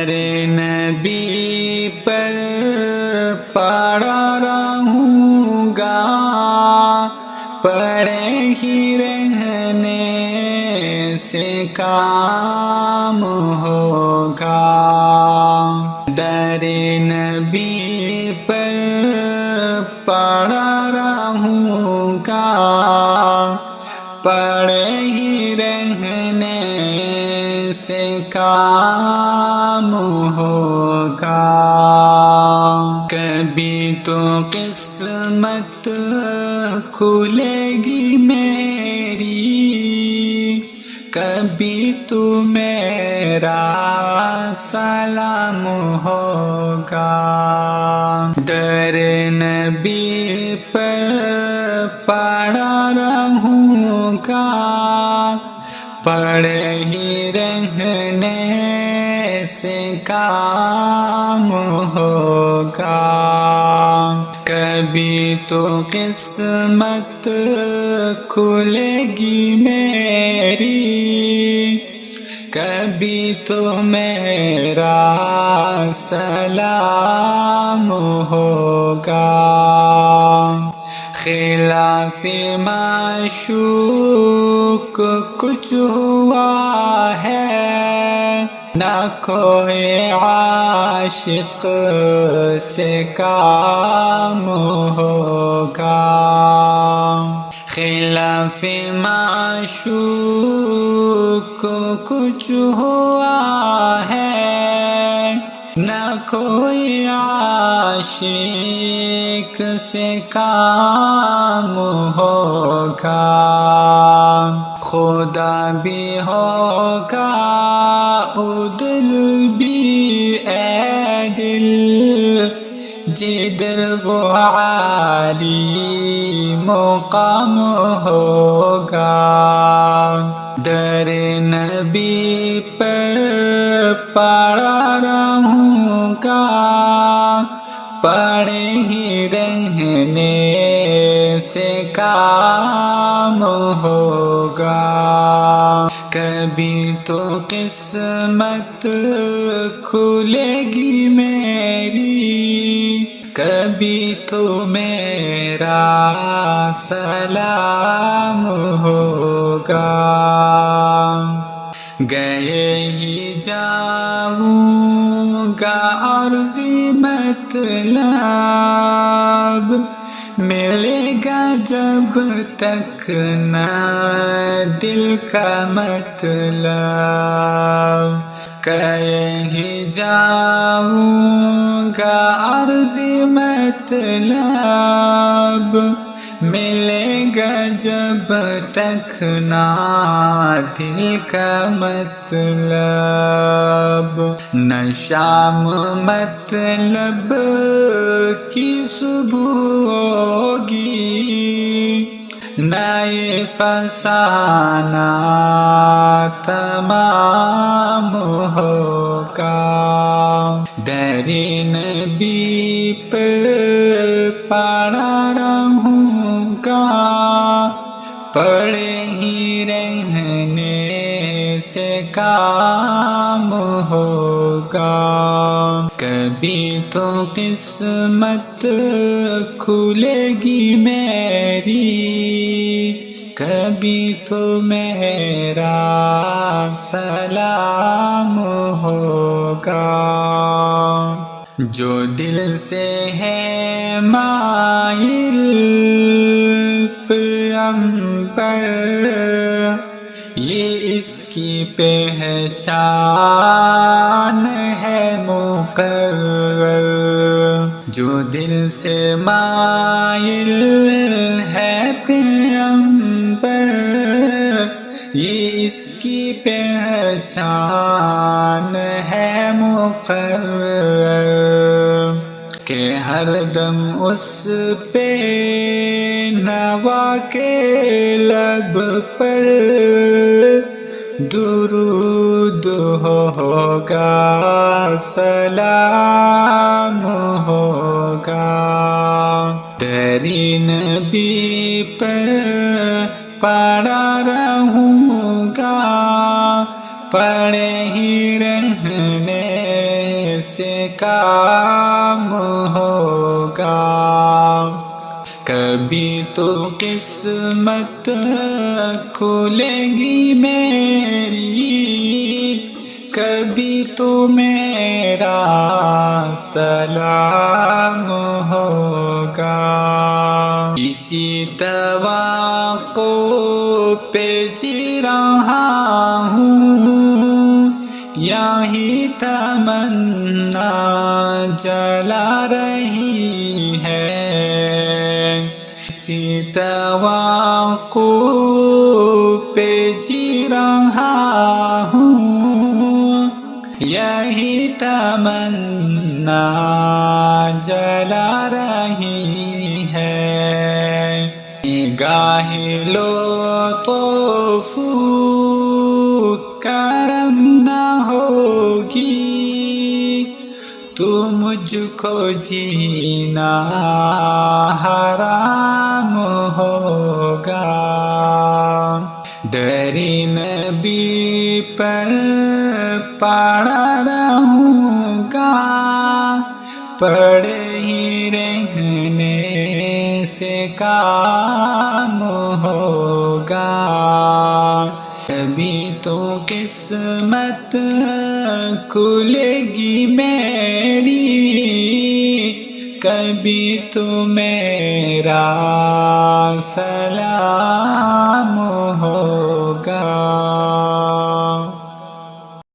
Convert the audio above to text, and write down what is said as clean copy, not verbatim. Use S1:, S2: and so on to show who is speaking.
S1: در نبی پر پڑا رہوں گا، پڑے ہی رہنے سے کام ہوگا۔ در نبی پر پڑا رہوں گا، پڑے ہی رہنے سے کام ہوگا۔ کبھی تو قسمت کھلے گی میری، کبھی تو میرا سلام ہوگا۔ در نبی پر پڑا رہوں گا، پڑے ہی رہنے سے کام ہوگا۔ کبھی تو قسمت کھلے گی میری، کبھی تو میرا سلام ہوگا۔ خلاف معشوق کچھ ہوا ہے، نہ کوئی عاشق سے کام ہوگا۔ خلاف معشوق کچھ ہوا ہے، نہ کوئی عاشق سے کام ہوگا۔ خدا بھی ہوگا عدل بھی اے دل، جدھر وہ عالی مقام ہوگا۔ در نبی پر پڑا رہوں گا، پڑے ہی رہنے سے کام ہوگا۔ کبھی تو قسمت کھلے گی میری، کبھی تو میرا سلام ہوگا۔ گئے ہی جاؤں گا عرضی مطلب، ملے گا جب تک نہ دل کا مطلب۔ کہیں جاؤں گا عرضی مطلب، ملے گا جب تک نہ دل کا مطلب۔ نہ شام مطلب کی صبح ہوگی، نہ یہ فسانہ تمام ہوگا۔ در نبی پر پڑا رہوں گا، پڑے ہی رہنے سے کام ہوگا۔ کبھی تو قسمت کھلے گی میری، کبھی تو میرا سلام ہوگا۔ جو دل سے ہے مائل پیغمبر، یہ اس کی پہچان ہے مقرر۔ جو دل سے مائل ہے پیغمبر، یہ اس کی پہچان ہے مقرر، کہ ہر دم اس پہ نوا کے لب پر درود ہوگا، سلام ہوگا۔ در نبی پر پڑا رہوں گا، پڑے ہی رہنے سے کام ہوگا، کبھی تو قسمت کھلے گی میری، کبھی تو میرا سلام ہوگا۔ اسی توقع پہ جی رہا ہوں، یہی تمنا جلا رہی ہے، اسی توقع پہ جی رہا ہوں، یہی تمنا جلا رہی ہے۔ نگاہ لطف کرم نہ ہوگی تو مجھ کو جینا حرام ہوگا، در نبی پر پڑا رہوں گا، پڑے ہی رہنے سے کام ہوگا، کبھی تو قسمت کھلے گی میری، کبھی تو میرا سلام ہوگا۔